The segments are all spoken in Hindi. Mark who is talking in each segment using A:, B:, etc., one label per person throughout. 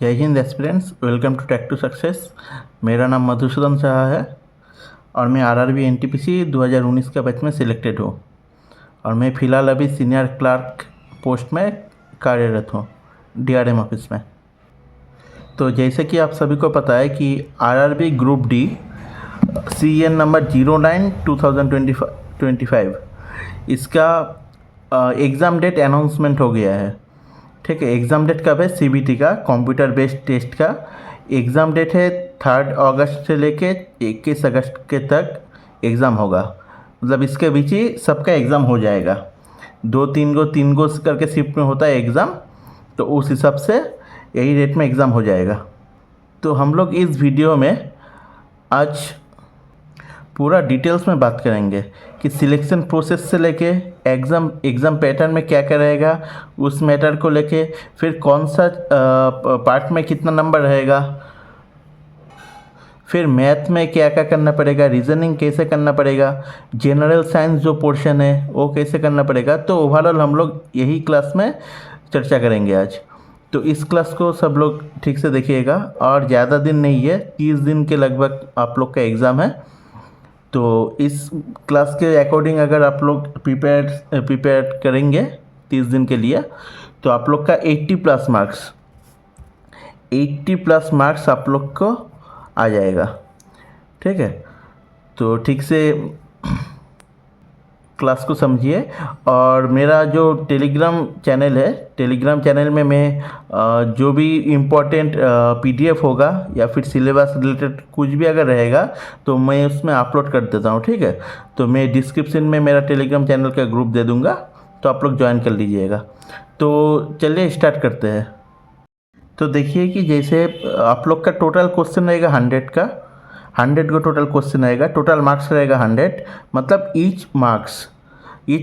A: जय हिंद aspirants, welcome to tech to success. मेरा नाम मधुसूदन शाह है और मैं आरआरबी एनटीपीसी 2019 का बैच में सिलेक्टेड हूँ और मैं फ़िलहाल अभी सीनियर क्लर्क पोस्ट में कार्यरत हूँ डीआरएम ऑफिस में। तो जैसे कि आप सभी को पता है कि RRB group D CN number 09/2025 इसका एग्ज़ाम डेट अनाउंसमेंट हो गया है। ठीक है, एग्ज़ाम डेट कब है? CBT का कंप्यूटर बेस्ड टेस्ट का एग्ज़ाम डेट है 3 अगस्त से लेके 21 अगस्त के तक एग्ज़ाम होगा। मतलब इसके बीच ही सबका एग्ज़ाम हो जाएगा। 2-3 गो करके शिफ्ट में होता है एग्ज़ाम, तो उस हिसाब से यही डेट में एग्ज़ाम हो जाएगा। तो हम लोग इस वीडियो में आज पूरा डिटेल्स में बात करेंगे कि सिलेक्शन प्रोसेस से लेके एग्ज़ाम पैटर्न में क्या क्या रहेगा, उस मैटर को लेके फिर कौन सा पार्ट में कितना नंबर रहेगा, फिर मैथ में क्या क्या करना पड़ेगा, रीजनिंग कैसे करना पड़ेगा, जनरल साइंस जो पोर्शन है वो कैसे करना पड़ेगा। तो ओवरऑल हम लोग यही क्लास में चर्चा करेंगे आज। तो इस क्लास को सब लोग ठीक से देखिएगा और ज़्यादा दिन नहीं है, 30 दिन के लगभग आप लोग का एग्ज़ाम है। तो इस क्लास के अकॉर्डिंग अगर आप लोग प्रिपेयर करेंगे 30 दिन के लिए तो आप लोग का 80 प्लस मार्क्स आप लोग को आ जाएगा। ठीक है, तो ठीक से क्लास को समझिए। और मेरा जो टेलीग्राम चैनल है, टेलीग्राम चैनल में मैं जो भी इम्पोर्टेंट PDF होगा या फिर सिलेबस रिलेटेड कुछ भी अगर रहेगा तो मैं उसमें अपलोड कर देता हूँ। ठीक है, तो मैं डिस्क्रिप्शन में मेरा टेलीग्राम चैनल का ग्रुप दे दूँगा, तो आप लोग ज्वाइन कर लीजिएगा। तो चलिए स्टार्ट करते हैं। तो देखिए कि जैसे आप लोग का टोटल क्वेश्चन रहेगा 100 का, 100 को टोटल क्वेश्चन रहेगा, टोटल मार्क्स रहेगा 100। मतलब ईच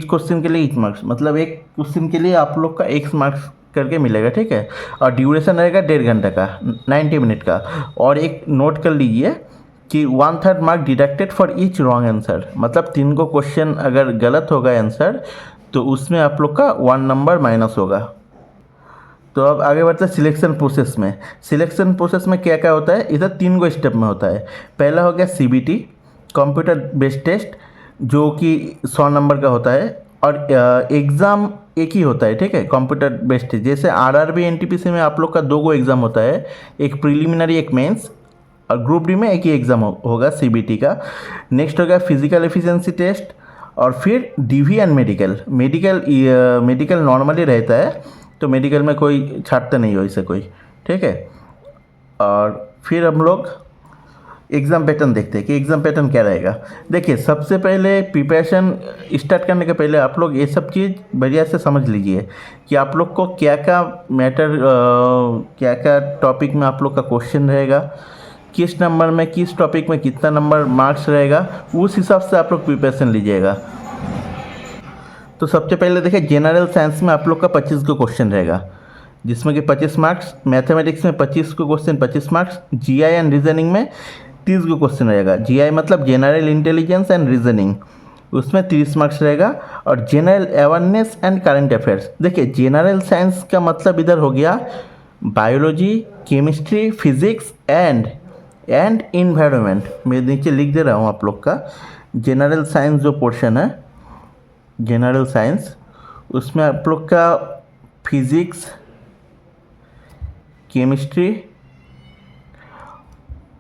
A: क्वेश्चन के लिए ईच मार्क्स, मतलब एक क्वेश्चन के लिए आप लोग का X मार्क्स करके मिलेगा। ठीक है, और ड्यूरेशन रहेगा 1.5 घंटे का, 90 मिनट का। और एक नोट कर लीजिए कि 1/3 mark deducted for each wrong answer, मतलब 3 को क्वेश्चन अगर गलत होगा आंसर तो उसमें आप लोग का 1 नंबर माइनस होगा। तो अब आगे बढ़ते हैं सिलेक्शन प्रोसेस में। सिलेक्शन प्रोसेस में क्या क्या होता है? इधर 3 गो स्टेप में होता है। पहला हो गया CBT कंप्यूटर बेस्ड टेस्ट, जो कि 100 नंबर का होता है और एग्ज़ाम एक ही होता है। ठीक है, कंप्यूटर बेस्ड टेस्ट। जैसे आरआरबी एनटीपीसी में आप लोग का 2 गो एग्ज़ाम होता है, एक प्रिलिमिनरी एक मेंस, और ग्रुप डी में एक ही एग्ज़ाम होगा CBT का। नेक्स्ट हो गया फिजिकल एफिशिएंसी टेस्ट और फिर DV एंड मेडिकल नॉर्मली रहता है, तो मेडिकल में कोई छाटते नहीं हो इसे कोई। ठीक है, और फिर हम लोग एग्ज़ाम पैटर्न देखते हैं कि एग्ज़ाम पैटर्न क्या रहेगा। देखिए, सबसे पहले प्रिपरेशन स्टार्ट करने के पहले आप लोग ये सब चीज़ बढ़िया से समझ लीजिए कि आप लोग को क्या क्या मैटर, क्या क्या टॉपिक में आप लोग का क्वेश्चन रहेगा, किस नंबर में किस टॉपिक में कितना नंबर मार्क्स रहेगा, उस हिसाब से आप लोग प्रिपरेशन लीजिएगा। तो सबसे पहले देखिए, जनरल साइंस में आप लोग का 25 को क्वेश्चन रहेगा, जिसमें कि 25 मार्क्स, मैथमेटिक्स में 25 को question 25 marks, GI and reasoning में 30 को क्वेश्चन रहेगा। GI मतलब जनरल इंटेलिजेंस एंड रीजनिंग, उसमें 30 मार्क्स रहेगा। और general awareness and current affairs. देखिए, जनरल साइंस का मतलब इधर हो गया biology, chemistry, physics and environment. मैं नीचे लिख दे रहा हूँ आप लोग का। जनरल साइंस जो पोर्शन है, जनरल साइंस, उसमें आप लोग का फिजिक्स, केमिस्ट्री,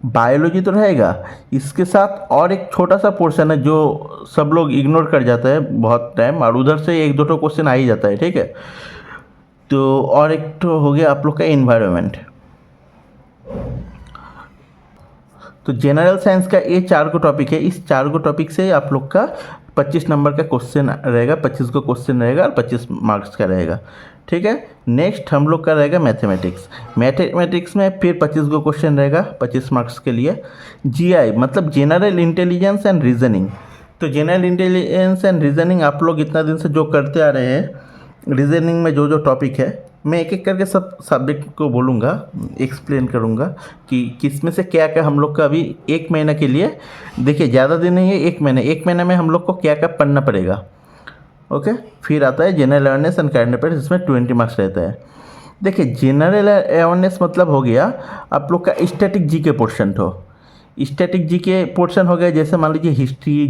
A: बायोलॉजी तो रहेगा, इसके साथ और एक छोटा सा पोर्शन है जो सब लोग इग्नोर कर जाता है बहुत टाइम, और उधर से 1-2 क्वेश्चन आ ही जाता है। ठीक है, तो और एक तो हो गया आप लोग का इन्वायरमेंट। तो जनरल साइंस का ये 4 को टॉपिक है, इस 4 को टॉपिक से आप लोग का 25 नंबर का क्वेश्चन रहेगा, 25 को क्वेश्चन रहेगा और 25 मार्क्स का रहेगा। ठीक है, नेक्स्ट हम लोग का रहेगा मैथमेटिक्स में फिर 25 को क्वेश्चन रहेगा 25 मार्क्स के लिए। GI मतलब जनरल इंटेलिजेंस एंड रीजनिंग। तो जनरल इंटेलिजेंस एंड रीजनिंग आप लोग इतना दिन से जो करते आ रहे हैं, रीजनिंग में जो जो टॉपिक है, मैं एक एक करके सब सब्जेक्ट को बोलूँगा, एक्सप्लेन करूँगा कि किस में से क्या क्या हम लोग का अभी 1 महीने के लिए। देखिए, ज़्यादा दिन नहीं है, 1 महीने में हम लोग को क्या क्या पढ़ना पड़ेगा। ओके, फिर आता है general awareness and current affairs, जिसमें 20 मार्क्स रहता है। देखिए जनरल अवेयरनेस मतलब हो गया आप लोग का स्टैटिक जीके पोर्शन। तो स्टैटिक जीके पोर्शन हो गया, जैसे मान लीजिए हिस्ट्री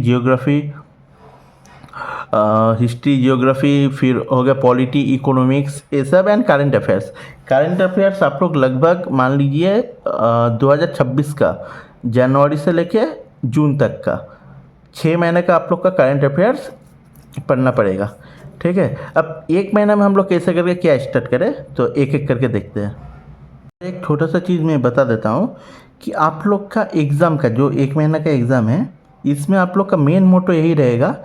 A: जियोग्राफी, फिर हो गया पॉलिटी इकोनॉमिक्स ये सब, and current affairs. Current affairs आप लोग लगभग मान लीजिए 2026 का जनवरी से लेके जून तक का 6 महीने का आप लोग का करंट अफेयर्स पढ़ना पड़ेगा। ठीक है, अब एक महीना में हम लोग कैसे करके क्या स्टार्ट करें, तो एक एक करके देखते हैं। एक छोटा सा चीज़ मैं बता देता हूँ कि आप लोग का एग्ज़ाम का जो एक महीना का एग्ज़ाम है, इसमें आप लोग का मेन मोटो यही रहेगा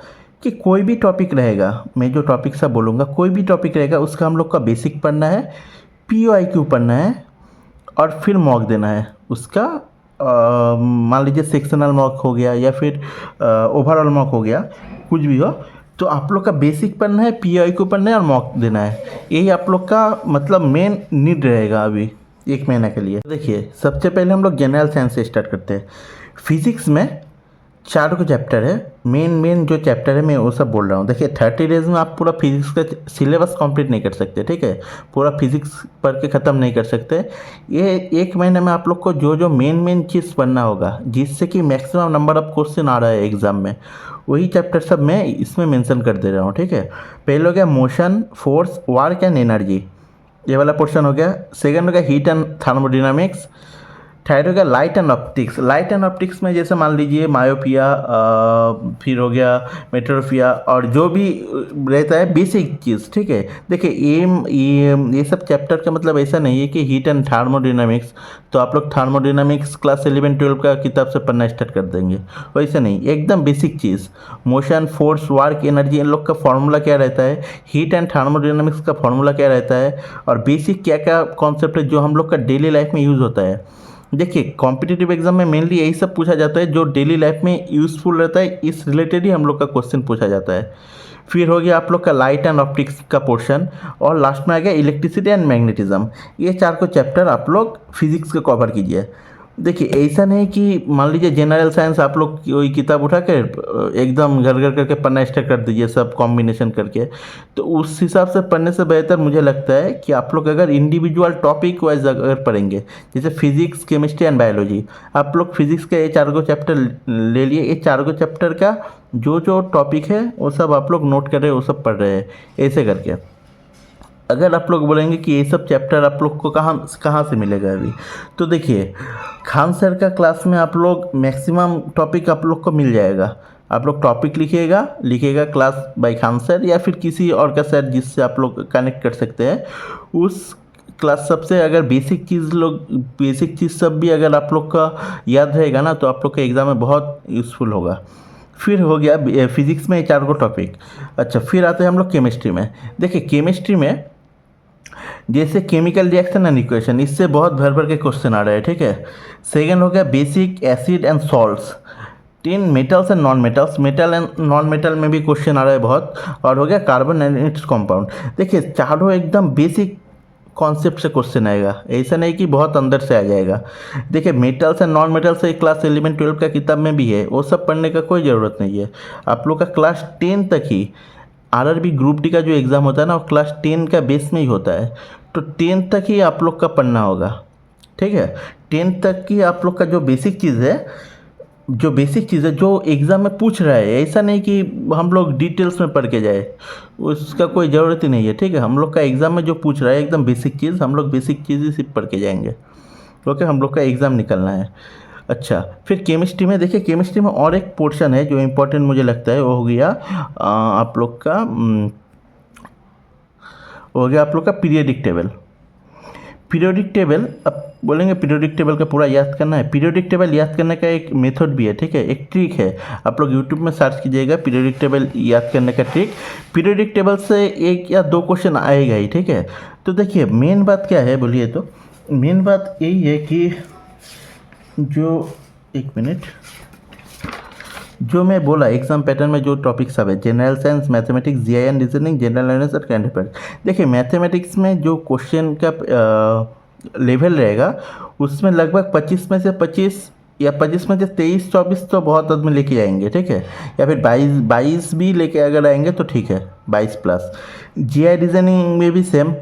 A: कि कोई भी टॉपिक रहेगा, मैं जो टॉपिक सा बोलूँगा कोई भी टॉपिक रहेगा उसका हम लोग का बेसिक पढ़ना है, POIQ पढ़ना है, और फिर मॉक देना है उसका। मान लीजिए सेक्शनल मॉक हो गया या फिर ओवरऑल मॉक हो गया, कुछ भी हो, तो आप लोग का बेसिक पढ़ना है, POIQ पढ़ना है और मॉक देना है। यही आप लोग का मतलब मेन नीड रहेगा अभी एक महीने के लिए। देखिए सबसे पहले हम लोग जनरल साइंस से स्टार्ट करते हैं। फिजिक्स में 4 को चैप्टर है, मेन जो चैप्टर है मैं वो सब बोल रहा हूँ। देखिए 30 डेज़ में आप पूरा फिजिक्स का सिलेबस कंप्लीट नहीं कर सकते, ठीक है, पूरा फिजिक्स पढ़ के ख़त्म नहीं कर सकते। ये एक महीने में आप लोग को जो जो मेन चीज़ पढ़ना होगा, जिससे कि मैक्सिमम नंबर ऑफ क्वेश्चन आ रहा है एग्जाम में, वही चैप्टर सब मैं इसमें मेंशन कर दे रहा हूँ। ठीक है, पहले हो गया motion, force, work and energy, ये वाला पोर्शन हो गया। सेकंड हो गया हीट एंड थर्मोडायनामिक्स। थर्ड हो गया light and optics. Light and optics में जैसे मान लीजिए मायोपिया, फिर हो गया मेट्रोपिया, और जो भी रहता है बेसिक चीज़। ठीक है, देखिए ये सब चैप्टर का मतलब ऐसा नहीं है कि हीट एंड थर्मोडायनामिक्स तो आप लोग थर्मोडायनामिक्स क्लास 11-12 का किताब से पढ़ना स्टार्ट कर देंगे, वैसे नहीं, एकदम बेसिक चीज़। मोशन, फोर्स, वर्क, एनर्जी, इन लोग का फॉर्मूला क्या रहता है, हीट एंड थर्मोडायनामिक्स का फॉर्मूला क्या रहता है, और बेसिक क्या क्या कॉन्सेप्ट है जो हम लोग का डेली लाइफ में यूज़ होता है। देखिए कॉम्पिटिटिव एग्जाम में मेनली यही सब पूछा जाता है जो डेली लाइफ में यूज़फुल रहता है, इस रिलेटेड ही हम लोग का क्वेश्चन पूछा जाता है। फिर हो गया आप लोग का लाइट एंड ऑप्टिक्स का पोर्शन, और लास्ट में आ गया इलेक्ट्रिसिटी एंड मैग्नेटिज्म। ये 4 को चैप्टर आप लोग फिजिक्स का कवर कीजिए। देखिए ऐसा नहीं कि मान लीजिए जनरल साइंस आप लोग कोई किताब उठा कर एकदम घर घर करके पढ़ना स्टार्ट कर दीजिए सब कॉम्बिनेशन करके, तो उस हिसाब से पढ़ने से बेहतर मुझे लगता है कि आप लोग अगर इंडिविजुअल टॉपिक वाइज अगर पढ़ेंगे, जैसे फिजिक्स, केमिस्ट्री एंड बायोलॉजी, आप लोग फिजिक्स का ये 4 को चैप्टर ले लिए, ये 4 को चैप्टर का जो जो टॉपिक है वो सब आप लोग नोट कर रहे हैं, वो सब पढ़ रहे हैं ऐसे करके। अगर आप लोग बोलेंगे कि ये सब चैप्टर आप लोग को कहाँ कहाँ से मिलेगा अभी, तो देखिए खान सर का क्लास में आप लोग मैक्सिमम टॉपिक आप लोग को मिल जाएगा। आप लोग टॉपिक लिखिएगा क्लास बाय खान सर या फिर किसी और का सर जिससे आप लोग कनेक्ट कर सकते हैं, उस क्लास सबसे अगर बेसिक चीज़ सब भी अगर आप लोग का याद रहेगा ना, तो आप लोग का एग्ज़ाम में बहुत यूज़फुल होगा। फिर हो गया फिजिक्स में 4 को टॉपिक। अच्छा, फिर आते हैं हम लोग केमिस्ट्री में। देखिए केमिस्ट्री में जैसे केमिकल रिएक्शन एंड इक्वेशन, इससे बहुत भर भर के क्वेश्चन आ रहे हैं। ठीक है, सेकंड हो गया basic acid and salts, 3 metals and non metals, metal and non metal में भी क्वेश्चन आ रहा है बहुत, और हो गया कार्बन एंड इट्स कंपाउंड। देखिए चारों एकदम बेसिक कॉन्सेप्ट से क्वेश्चन आएगा, ऐसा नहीं कि बहुत अंदर से आ जाएगा। देखिए मेटल्स एंड नॉन मेटल्स से क्लास 11-12 का किताब में भी है, वो सब पढ़ने का कोई ज़रूरत नहीं है। आप लोग का क्लास 10 तक ही RRB ग्रुप डी का जो एग्ज़ाम होता है ना, वो क्लास 10 का बेस में ही होता है, तो 10 तक ही आप लोग का पढ़ना होगा। ठीक है, 10 तक की आप लोग का जो बेसिक चीज़ है जो एग्ज़ाम में पूछ रहा है, ऐसा नहीं कि हम लोग डिटेल्स में पढ़ के जाए, उसका कोई ज़रूरत ही नहीं है। ठीक है, हम लोग का एग्ज़ाम में जो पूछ रहा है एकदम बेसिक चीज़, हम लोग बेसिक चीज़ ही सिर्फ पढ़ के जाएंगे, ओके, हम लोग का एग्ज़ाम निकलना है। अच्छा, फिर केमिस्ट्री में देखिए, केमिस्ट्री में और एक पोर्शन है जो इम्पोर्टेंट मुझे लगता है, वो हो गया आप लोग का पीरियडिक टेबल। पीरियडिक टेबल, अब बोलेंगे पीरियडिक टेबल का पूरा याद करना है, पीरियडिक टेबल याद करने का एक मेथड भी है। ठीक है, एक ट्रिक है, आप लोग यूट्यूब में सर्च कीजिएगा पीरियडिक टेबल याद करने का ट्रिक। पीरियडिक टेबल से 1 या 2 क्वेश्चन आएगा ही। ठीक है, तो देखिए मेन बात क्या है बोलिए, तो मेन बात यही है कि जो मैं बोला एग्जाम पैटर्न में जो टॉपिक सब है, general science, mathematics, GI and reasoning, general awareness और करंट अफेयर्स। देखिए मैथमेटिक्स में जो क्वेश्चन का लेवल रहेगा, उसमें लगभग 25 में से 25 या 25 में से 23-24 तो बहुत आदमी लेके आएंगे। ठीक है, या फिर 22 भी लेके अगर आएंगे तो ठीक है, 22+। जीआई रीजनिंग में भी सेम,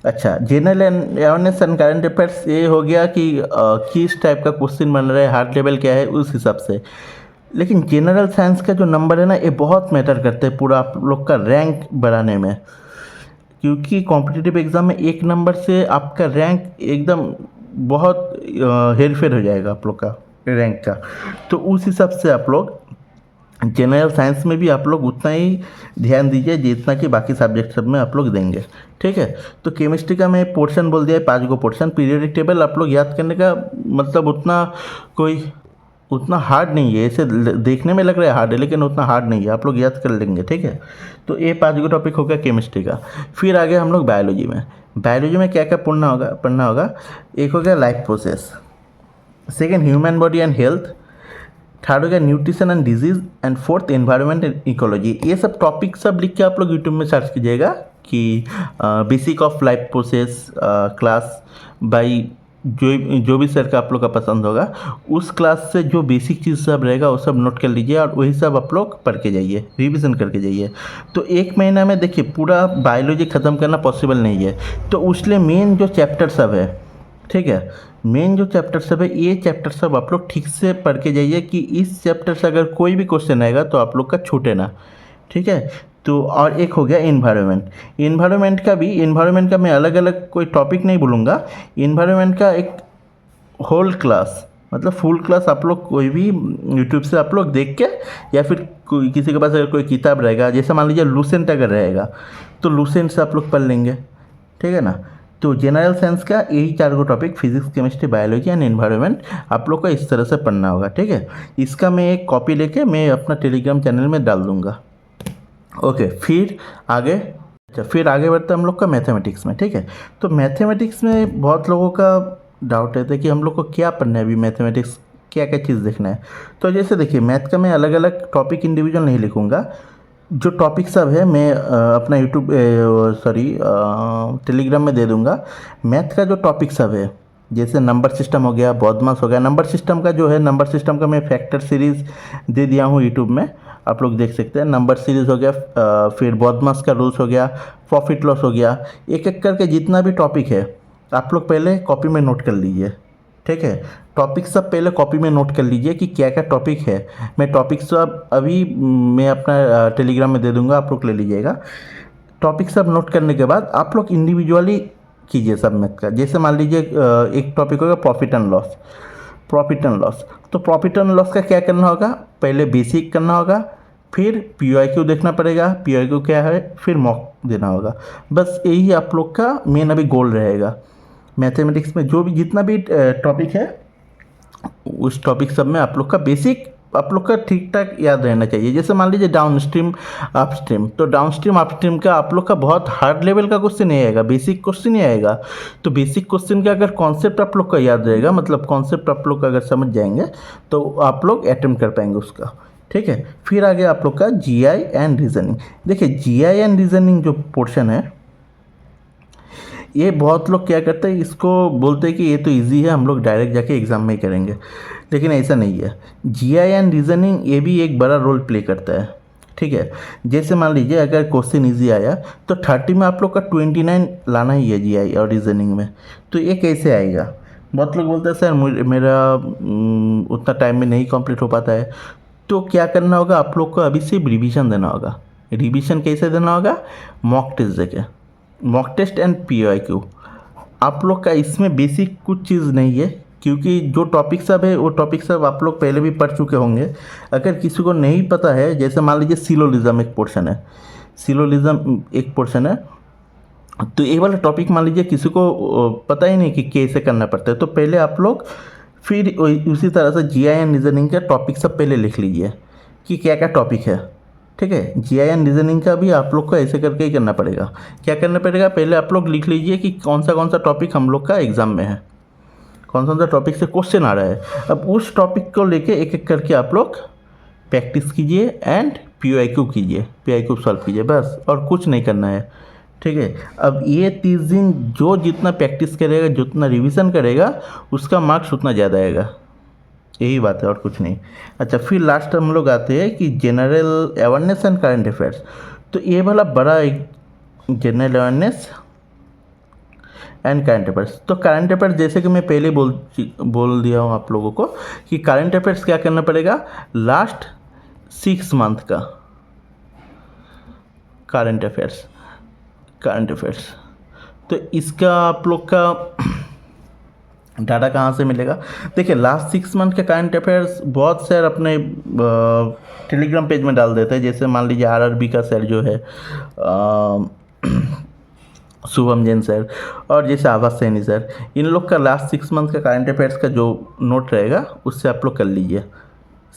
A: अच्छा, general awareness and current affairs ये हो गया कि किस टाइप का क्वेश्चन बन रहा है, हार्ड लेवल क्या है उस हिसाब से। लेकिन जनरल साइंस का जो नंबर है ना, ये बहुत मैटर करते हैं पूरा आप लोग का रैंक बढ़ाने में, क्योंकि कॉम्पिटिटिव एग्ज़ाम में एक नंबर से आपका रैंक एकदम बहुत हेर फेर हो जाएगा आप लोग का रैंक का। तो उस हिसाब से आप लोग जनरल साइंस में भी आप लोग उतना ही ध्यान दीजिए जितना कि बाकी सब्जेक्ट सब में आप लोग देंगे, ठीक है। तो केमिस्ट्री का मैं पोर्शन बोल दिया है 5 गो पोर्शन। पीरियोडिक टेबल आप लोग याद करने का मतलब उतना हार्ड नहीं है, ऐसे देखने में लग रहा है हार्ड है लेकिन उतना हार्ड नहीं है, आप लोग याद कर लेंगे, ठीक है। तो ये 5 गो टॉपिक हो गया केमिस्ट्री का। फिर आगे हम लोग बायोलॉजी में। बायोलॉजी में क्या क्या पढ़ना होगा। एक हो गया life process, second human body and health, third हो गया nutrition and disease, and fourth environment and ecology. ये सब टॉपिक सब लिख के आप लोग यूट्यूब में सर्च कीजिएगा कि basic of life process class by जो भी सर का आप लोग का पसंद होगा, उस क्लास से जो बेसिक चीज़ सब रहेगा वो सब नोट कर लीजिए और वही सब आप लोग पढ़ के जाइए, रिविज़न करके जाइए। तो एक महीना में देखिए पूरा बायोलॉजी ख़त्म करना पॉसिबल नहीं है, तो उसलिए मेन जो चैप्टर सब है, ठीक है, मेन जो चैप्टर सब है ये चैप्टर सब आप लोग ठीक से पढ़ के जाइए कि इस चैप्टर से अगर कोई भी क्वेश्चन आएगा तो आप लोग का छूटे ना, ठीक है। तो और एक हो गया इन्वायरमेंट का मैं अलग अलग कोई टॉपिक नहीं बोलूँगा। इन्वायरमेंट का एक होल क्लास मतलब फुल क्लास आप लोग कोई भी यूट्यूब से आप लोग देख के, या फिर कोई किसी के पास अगर कोई किताब रहेगा, जैसे मान लीजिए लूसेंट अगर रहेगा तो लूसेंट से आप लोग पढ़ लेंगे, ठीक है ना। तो जनरल साइंस का यही 4 गो topic physics, chemistry, biology and environment आप लोग को इस तरह से पढ़ना होगा, ठीक है। इसका मैं एक कॉपी लेके मैं अपना टेलीग्राम चैनल में डाल दूँगा। ओके, फिर आगे बढ़ते हम लोग का मैथमेटिक्स में, ठीक है। तो मैथमेटिक्स में बहुत लोगों का डाउट रहता है कि हम लोग को क्या पढ़ना है अभी, मैथमेटिक्स क्या क्या चीज़ देखना है। तो जैसे देखिए मैथ का मैं अलग अलग टॉपिक इंडिविजुअल नहीं लिखूँगा, जो टॉपिक सब है मैं अपना टेलीग्राम में दे दूँगा। मैथ का जो टॉपिक सब है जैसे नंबर सिस्टम हो गया, बॉडमास हो गया, नंबर सिस्टम का मैं फैक्टर सीरीज़ दे दिया हूँ यूट्यूब में, आप लोग देख सकते हैं। नंबर सीरीज़ हो गया, फिर बॉडमास का रूल्स हो गया, प्रॉफिट लॉस हो गया, एक एक करके जितना भी टॉपिक है आप लोग पहले कॉपी में नोट कर लीजिए, ठीक है। टॉपिक सब पहले कॉपी में नोट कर लीजिए कि क्या क्या टॉपिक है। मैं टॉपिक सब अभी मैं अपना टेलीग्राम में दे दूंगा, आप लोग ले लीजिएगा। टॉपिक सब नोट करने के बाद आप लोग इंडिविजुअली कीजिए सब मैथ का। जैसे मान लीजिए एक टॉपिक होगा प्रॉफिट एंड लॉस। तो प्रॉफिट एंड लॉस का क्या करना होगा, पहले बेसिक करना होगा, फिर PYQ देखना पड़ेगा, PYQ क्या है, फिर मॉक देना होगा। बस यही आप लोग का मेन अभी गोल रहेगा मैथमेटिक्स में। जो भी जितना भी टॉपिक है उस टॉपिक सब में आप लोग का बेसिक आप लोग का ठीक ठाक याद रहना चाहिए। जैसे मान लीजिए डाउन स्ट्रीम अप स्ट्रीम, तो डाउन स्ट्रीम अप स्ट्रीम का आप लोग का बहुत हार्ड लेवल का क्वेश्चन नहीं आएगा, बेसिक क्वेश्चन ही आएगा। तो बेसिक क्वेश्चन का अगर कॉन्सेप्ट आप लोग का याद रहेगा, मतलब कॉन्सेप्ट आप लोग का अगर समझ जाएंगे तो आप लोग अटेम्प्ट कर पाएंगे उसका, ठीक है। फिर आगे आप लोग का GI एंड रीजनिंग। देखिए GI एंड रीजनिंग जो पोर्शन है ये बहुत लोग क्या करते हैं, इसको बोलते हैं कि ये तो इजी है, हम लोग डायरेक्ट जाके एग्ज़ाम में ही करेंगे, लेकिन ऐसा नहीं है। GI एंड रीजनिंग ये भी एक बड़ा रोल प्ले करता है, ठीक है। जैसे मान लीजिए अगर क्वेश्चन इजी आया तो 30 में आप लोग का 29 लाना ही है GI और रीजनिंग में। तो ये कैसे आएगा, बहुत लोग बोलते हैं सर मेरा उतना टाइम में नहीं कंप्लीट हो पाता है। तो क्या करना होगा, आप लोग को अभी सिर्फ रिवीजन देना होगा। रिवीजन कैसे देना होगा, मॉक टेस्ट देके, मॉक टेस्ट एंड PYQ। आप लोग का इसमें बेसिक कुछ चीज़ नहीं है, क्योंकि जो टॉपिक सब है वो टॉपिक सब आप लोग पहले भी पढ़ चुके होंगे। अगर किसी को नहीं पता है, जैसे मान लीजिए सिलोलिज्म एक पोर्शन है, तो ये वाला टॉपिक मान लीजिए किसी को पता ही नहीं कि कैसे करना पड़ता है, तो पहले आप लोग फिर उसी तरह से GI एंड रीजनिंग का टॉपिक सब पहले लिख लीजिए कि क्या क्या टॉपिक है, ठीक है। GI एंड रीजनिंग का भी आप लोग को ऐसे करके ही करना पड़ेगा। क्या करना पड़ेगा, पहले आप लोग लिख लीजिए कि कौन सा टॉपिक हम लोग का एग्ज़ाम में है, कौन सा टॉपिक से क्वेश्चन आ रहा है। अब उस टॉपिक को लेके एक एक करके आप लोग प्रैक्टिस कीजिए एंड PYQ कीजिए, PYQ सॉल्व कीजिए, बस और कुछ नहीं करना है, ठीक है। अब ये 30 दिन जो जितना प्रैक्टिस करेगा, जितना रिवीजन करेगा, उसका मार्क्स उतना ज़्यादा आएगा, यही बात है और कुछ नहीं। अच्छा, फिर लास्ट हम लोग आते हैं कि general awareness and current affairs. तो ये वाला बड़ा एक general awareness and current affairs. तो करंट अफेयर्स जैसे कि मैं पहले बोल दिया हूँ आप लोगों को कि करंट अफेयर्स क्या करना पड़ेगा, लास्ट 6 मंथ का करंट अफेयर्स। तो इसका आप लोग का डाटा कहाँ से मिलेगा? देखिए लास्ट 6 मंथ के करंट अफेयर्स बहुत सर अपने टेलीग्राम पेज में डाल देते हैं। जैसे मान लीजिए आरआरबी का सर जो है शुभम जैन सर, और जैसे आवाज सैनी सर, इन लोग का लास्ट 6 मंथ का करंट अफेयर्स का जो नोट रहेगा उससे आप लोग कर लीजिए।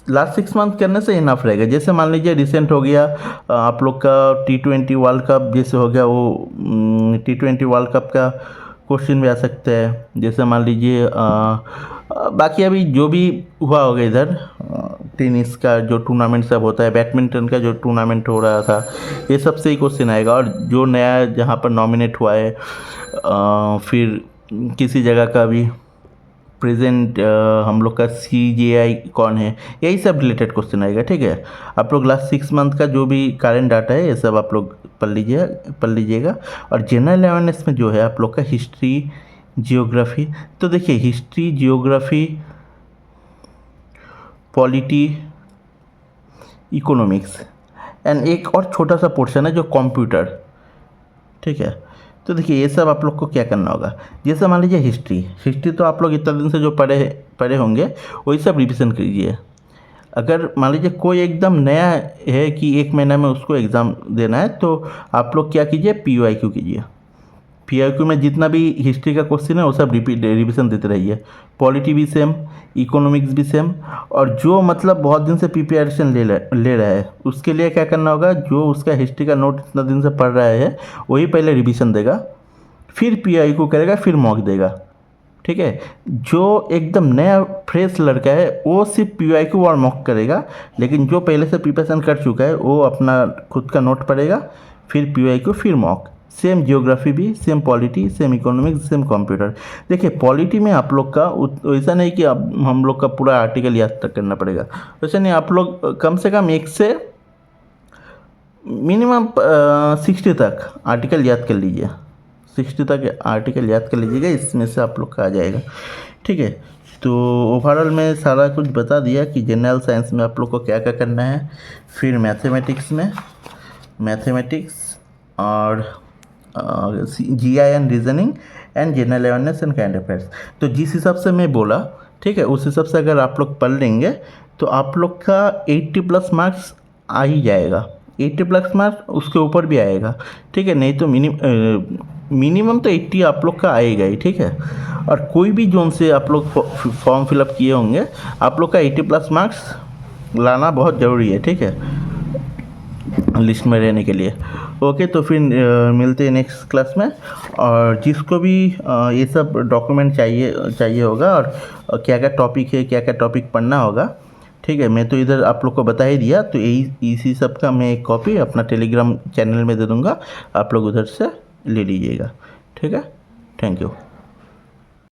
A: लास्ट 6 मंथ करने से इनफ रहेगा। जैसे मान लीजिए रिसेंट हो गया आप लोग का T20 वर्ल्ड कप, जैसे हो गया वो T20 वर्ल्ड कप का क्वेश्चन भी आ सकता है। जैसे मान लीजिए बाकी अभी जो भी हुआ होगा इधर टेनिस का जो टूर्नामेंट सब होता है, बैडमिंटन का जो टूर्नामेंट हो रहा था, ये सब से ही क्वेश्चन आएगा। और जो नया जहाँ पर नॉमिनेट हुआ है फिर किसी जगह का भी प्रेजेंट हम लोग का CJI कौन है, यही सब रिलेटेड क्वेश्चन आएगा। ठीक है, आप लोग लास्ट 6 मंथ का जो भी करंट डाटा है ये सब आप लोग पढ़ लीजिएगा। और जनरल अवेयरनेस में जो है आप लोग का हिस्ट्री, जियोग्राफी, तो देखिए history, geography, polity, economics and एक और छोटा सा पोर्शन है जो कंप्यूटर। ठीक है, तो देखिए ये सब आप लोग को क्या करना होगा। जैसे मान लीजिए हिस्ट्री तो आप लोग इतना दिन से जो पढ़े होंगे वही सब रिविज़न कीजिए। अगर मान लीजिए कोई एकदम नया है कि 1 महीना में उसको एग्ज़ाम देना है, तो आप लोग क्या कीजिए, PYQ कीजिए। PYQ में जितना भी हिस्ट्री का क्वेश्चन है वो सब रिविज़न देते रहिए। पॉलिटी भी सेम, इकोनॉमिक्स भी सेम। और जो मतलब बहुत दिन से प्रिपरेशन ले रहा है उसके लिए क्या करना होगा, जो उसका हिस्ट्री का नोट इतना दिन से पढ़ रहा है वही पहले रिविज़न देगा, फिर PYQ करेगा, फिर मॉक देगा। ठीक है, जो एकदम नया फ्रेश लड़का है वो सिर्फ PYQ और मॉक करेगा, लेकिन जो पहले से प्रिपरेशन कर चुका है वो अपना खुद का नोट पढ़ेगा, फिर PYQ, फिर मॉक। सेम जियोग्राफी भी, same polity, same economics, same computer. देखिए पॉलिटी में आप लोग का ऐसा नहीं कि अब हम लोग का पूरा आर्टिकल याद तक करना पड़ेगा, वैसा नहीं। आप लोग कम से कम 1 से मिनिमम 60 तक आर्टिकल याद कर लीजिए। 60 तक आर्टिकल याद कर लीजिएगा, इसमें से आप लोग का आ जाएगा। ठीक है, तो ओवरऑल में सारा कुछ बता दिया कि जनरल साइंस में आप लोग को क्या क्या करना है। फिर मैथमेटिक्स और GI and reasoning and general awareness and current affairs. तो जिस हिसाब से मैं बोला, ठीक है, उस हिसाब से अगर आप लोग पढ़ लेंगे तो आप लोग का 80+ मार्क्स आ ही जाएगा। 80+ मार्क्स, उसके ऊपर भी आएगा। ठीक है, नहीं तो मिनिमम तो 80 आप लोग का आएगा ही। ठीक है, और कोई भी जोन से आप लोग फॉर्म फिलअप किए होंगे, आप लोग का 80+ मार्क्स लाना बहुत ज़रूरी है। ठीक है, लिस्ट में रहने के लिए। ओके, तो फिर मिलते हैं नेक्स्ट क्लास में। और जिसको भी ये सब डॉक्यूमेंट चाहिए होगा और क्या क्या टॉपिक है, क्या क्या टॉपिक पढ़ना होगा, ठीक है, मैं तो इधर आप लोग को बता ही दिया। तो इसी सब का मैं एक कॉपी अपना टेलीग्राम चैनल में दे दूँगा, आप लोग उधर से ले लीजिएगा। ठीक है, थैंक यू।